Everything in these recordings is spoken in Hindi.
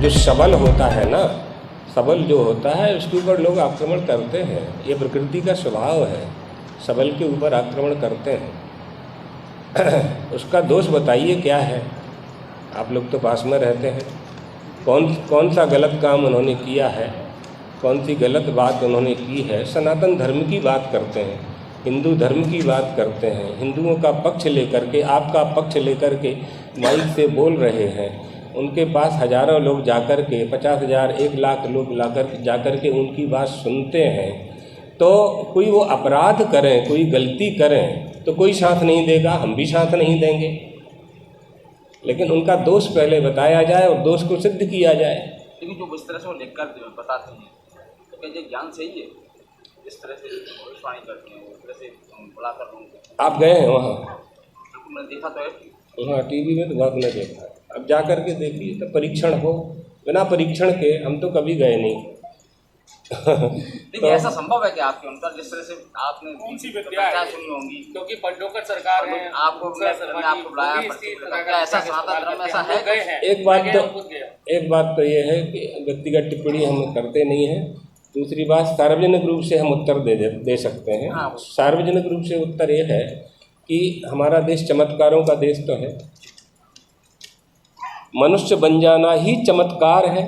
जो सबल होता है ना, सबल जो होता है उसके ऊपर लोग आक्रमण करते हैं। ये प्रकृति का स्वभाव है, सबल के ऊपर आक्रमण करते हैं। उसका दोष बताइए क्या है? आप लोग तो पास में रहते हैं। कौन सा गलत काम उन्होंने किया है, कौन सी गलत बात उन्होंने की है? सनातन धर्म की बात करते हैं, हिंदू धर्म की बात करते हैं, हिंदुओं का पक्ष लेकर के, आपका पक्ष लेकर के माइक से बोल रहे हैं। उनके पास हज़ारों लोग जाकर के, 50,000 1 लाख लोग जाकर के उनकी बात सुनते हैं। तो कोई वो अपराध करें, कोई गलती करें तो कोई साथ नहीं देगा, हम भी साथ नहीं देंगे। लेकिन उनका दोष पहले बताया जाए और दोष को सिद्ध किया जाए। लेकिन जो इस तरह से वो लिख कर बताते हैं तो क्या ये ज्ञान सही है? इस तरह से भविष्यवाणी करते हैं, इस तरह से बुलाकर लोगों। आप गए हैं वहाँ? बिल्कुल, मैंने देखा तो है। हाँ, टीवी में तो बहुत ने देखा। अब जा कर के देखिए तो परीक्षण हो, बिना परीक्षण के हम तो कभी गए नहीं। देखिए तो ऐसा संभव है कि आपके उनका जिस तरह से आपने कौन सी विद्या सुनी होंगी, क्योंकि पंडोकर सरकार है, आपको बुलाया, ऐसा सनातन धर्म ऐसा है? एक बात तो ये है कि व्यक्तिगत टिप्पणी हम करते नहीं हैं। दूसरी बात, सार्वजनिक रूप से हम उत्तर दे सकते हैं। सार्वजनिक रूप से उत्तर ये है कि हमारा देश चमत्कारों का देश तो है। मनुष्य बन जाना ही चमत्कार है,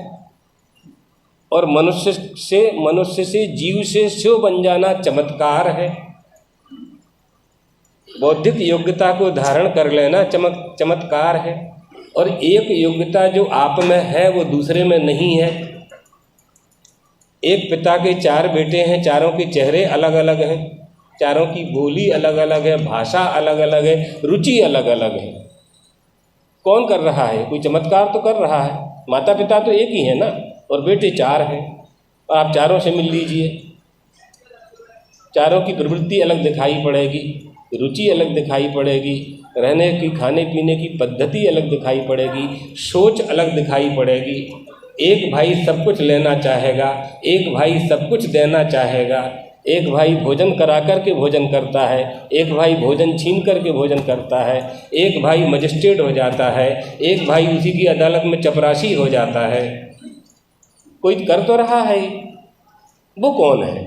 और मनुष्य से जीव से शिव बन जाना चमत्कार है। बौद्धिक योग्यता को धारण कर लेना चमत्कार है, और एक योग्यता जो आप में है वो दूसरे में नहीं है। एक पिता के 4 बेटे हैं, चारों के चेहरे अलग अलग हैं, चारों की बोली अलग अलग है, भाषा अलग अलग है, रुचि अलग अलग है। कौन कर रहा है? कोई चमत्कार तो कर रहा है। माता पिता तो एक ही है ना, और बेटे 4 हैं, और आप चारों से मिल लीजिए। चारों की प्रवृत्ति अलग दिखाई पड़ेगी, रुचि अलग दिखाई पड़ेगी, रहने की खाने पीने की पद्धति अलग दिखाई पड़ेगी, सोच अलग दिखाई पड़ेगी। एक भाई सब कुछ लेना चाहेगा, एक भाई सब कुछ देना चाहेगा, एक भाई भोजन करा कर के भोजन करता है, एक भाई भोजन छीन कर के भोजन करता है, एक भाई मजिस्ट्रेट हो जाता है, एक भाई उसी की अदालत में चपरासी हो जाता है। कोई कर तो रहा है। वो कौन है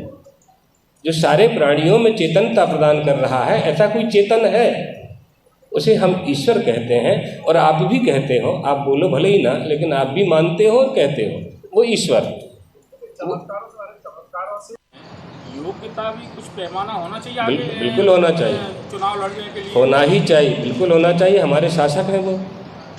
जो सारे प्राणियों में चेतनता प्रदान कर रहा है? ऐसा कोई चेतन है, उसे हम ईश्वर कहते हैं। और आप भी कहते हो, आप बोलो भले ही ना, लेकिन आप भी मानते हो और कहते हो वो ईश्वर। योग्यता भी कुछ पैमाना होना चाहिए। बिल्कुल होना चाहिए, चुनाव लड़ने के लिए होना ही चाहिए, बिल्कुल होना चाहिए। हमारे शासक हैं वो,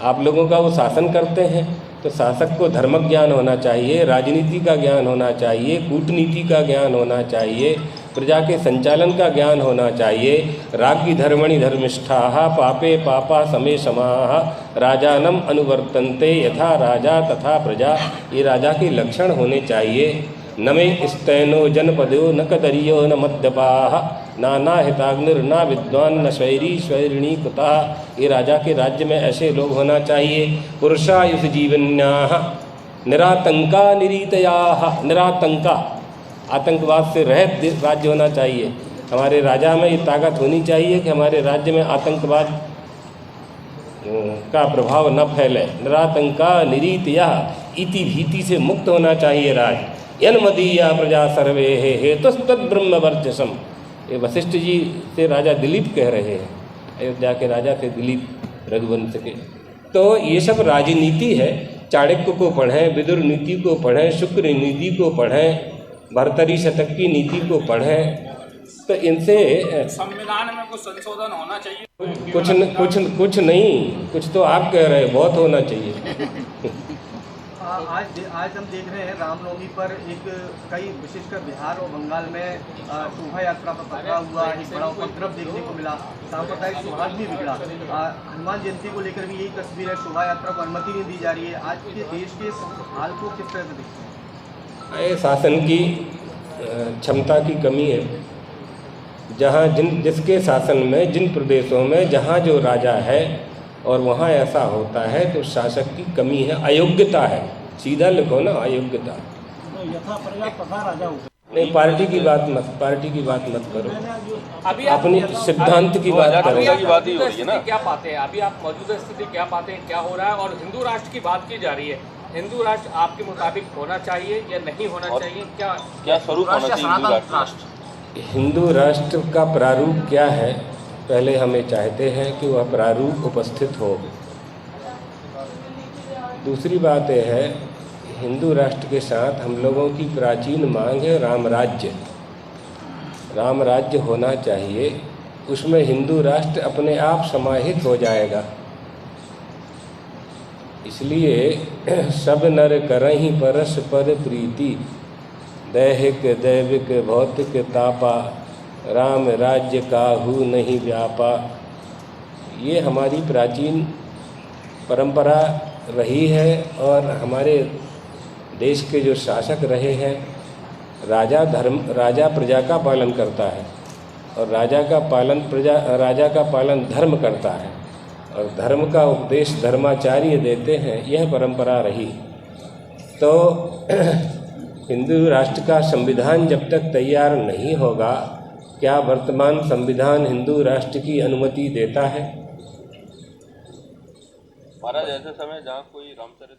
आप लोगों का वो शासन करते हैं, तो शासक को धर्म ज्ञान होना चाहिए, राजनीति का ज्ञान होना चाहिए, कूटनीति का ज्ञान होना चाहिए, प्रजा के संचालन का ज्ञान होना चाहिए। राज्ञ धर्मणि धर्मिष्ठाः पापे पापा समे समाः राजानम अनुवर्तन्ते यथा राजा तथा प्रजा। ये राजा के लक्षण होने चाहिए। न मे स्तैनो जनपदो न कदरियो न मद्यपाः नाना हिताग्निर्ना विद्वान न स्वैरी स्वैरिणी कुतः। ये राजा के राज्य में ऐसे लोग होना चाहिए। पुरुषायुष जीवन्याः निरातंका निरीतयाः। निरातंका, आतंकवाद से रहित राज्य होना चाहिए। हमारे राजा में ये ताकत होनी चाहिए कि हमारे राज्य में आतंकवाद का प्रभाव न फैले। निरातंका निरीतयः, इति भीति से मुक्त होना चाहिए राज। यन्मदीया प्रजा सर्वे हेतुस्तद ब्रह्म वर्चसम। ये वशिष्ठ जी से राजा दिलीप कह रहे हैं, अयोध्या के राजा थे दिलीप रघुवंश के। तो ये सब राजनीति है। चाणक्य को पढ़ें, विदुर नीति को पढ़ें, शुक्र नीति को पढ़ें, भर्तरी शतक की नीति को पढ़ें। तो इनसे संविधान में कुछ संशोधन होना चाहिए। कुछ नहीं, कुछ तो आप कह रहे हैं, बहुत होना चाहिए। आज हम देख रहे हैं रामनवमी पर कई विशेषकर बिहार और बंगाल में शोभा यात्रा पर पकड़ा हुआ एक बड़ा उपद्रव देखने को मिला, सांप्रदायिक सौहार्द भी बिगड़ा। हनुमान जयंती को लेकर भी यही तस्वीर है, शोभा यात्रा को अनुमति नहीं दी जा रही है। आज के देश के हाल को किस तरह से देखते हैं? ये शासन की क्षमता की कमी है। जहाँ जिसके शासन में, जिन प्रदेशों में जहाँ जो राजा है और वहाँ ऐसा होता है, तो शासक की कमी है, अयोग्यता है। सीधा लिखो ना, अयोग्यता। नहीं, पार्टी की बात मत करो, अभी अपनी सिद्धांत की बात करो। क्या पाते हैं अभी आप? मौजूदा स्थिति क्या पाते हैं, क्या हो रहा है? और हिंदू राष्ट्र की बात की जा रही है, हिंदू राष्ट्र आपके मुताबिक होना चाहिए या नहीं होना और चाहिए, क्या क्या स्वरूप होना राष्ट्र चाहिए हिंदू सनातन राष्ट्र? राष्ट्र हिंदू राष्ट्र का प्रारूप क्या है, पहले हमें चाहते हैं कि वह प्रारूप उपस्थित हो। दूसरी बात यह है, हिंदू राष्ट्र के साथ हम लोगों की प्राचीन मांग है राम राज्य। राम राज्य होना चाहिए, उसमें हिंदू राष्ट्र अपने आप समाहित हो जाएगा। इसलिए सब नर करहि परस्पर प्रीति, दैहिक दैविक भौतिक तापा, राम राज्य काहू नहीं व्यापा। ये हमारी प्राचीन परंपरा रही है और हमारे देश के जो शासक रहे हैं, राजा प्रजा का पालन करता है और राजा का पालन धर्म करता है और धर्म का उपदेश धर्माचार्य देते हैं। यह परंपरा रही। तो हिंदू राष्ट्र का संविधान जब तक तैयार नहीं होगा, क्या वर्तमान संविधान हिंदू राष्ट्र की अनुमति देता है? महाराज ऐसे समय जहाँ कोई रामचरित